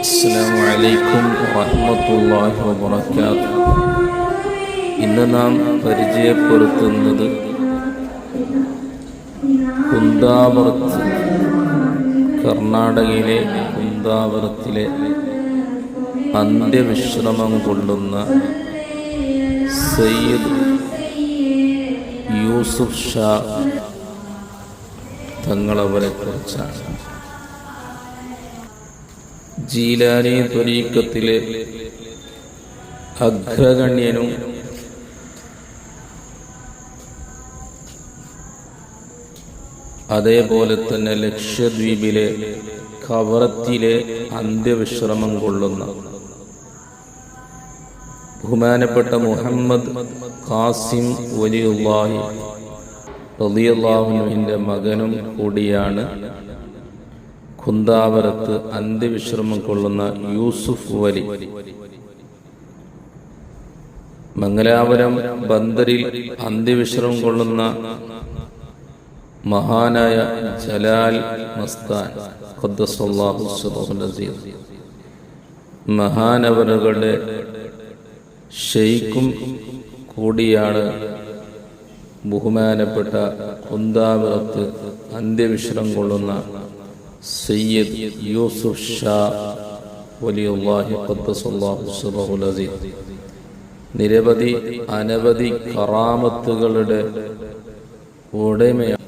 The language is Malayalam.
അസ്സലാമു അലൈക്കും വറഹ്മത്തുള്ളാഹി വബറകാതുഹു. ഇന്ന് നാം പരിചയപ്പെടുത്തുന്നത് കുന്ദാവറത്ത്, കർണാടകയിലെ കുന്ദാവറത്തിലെ അന്ത്യവിശ്രമം കൊള്ളുന്ന സയ്യിദ് യൂസുഫ് ഷാ തങ്ങളവരെ കുറിച്ചാണ്. ജീലാനി ത്വരീഖത്തിലെ അഗ്രഗണ്യനും അതേപോലെ തന്നെ ലക്ഷദ്വീപിലെ കവറത്തിലെ അന്ത്യവിശ്രമം കൊള്ളുന്ന ബഹുമാനപ്പെട്ട മുഹമ്മദ് ഖാസിം വലിയുള്ളാഹി റളിയല്ലാഹു അൻഹുവിന്റെ മകനും കൂടിയാണ് കുന്ദാവരത്ത് അന്ത്യവിശ്രമം കൊള്ളുന്ന യൂസുഫ് വലി. മംഗലാപുരം ബന്ദറിൽ അന്ത്യവിശ്രമം കൊള്ളുന്ന മഹാനായ ജലാൽ മസ്താൻ ഖദ്ദസല്ലാഹു സിർറഹുൽ അസീസ് മഹാനവറുകളുടെ ഷെയ്ഖും കൂടിയാണ് ബഹുമാനപ്പെട്ട കുന്ദാവരത്ത് അന്ത്യവിശ്രമം കൊള്ളുന്ന സയ്യിദ് യൂസുഫ് ഷാ വലിയുള്ളാഹി ഖദ്ദസല്ലാഹു സിർറഹുൽ അസീസ്. അനവധി കറാമത്തുകളുടെ ഉടമയാണ്.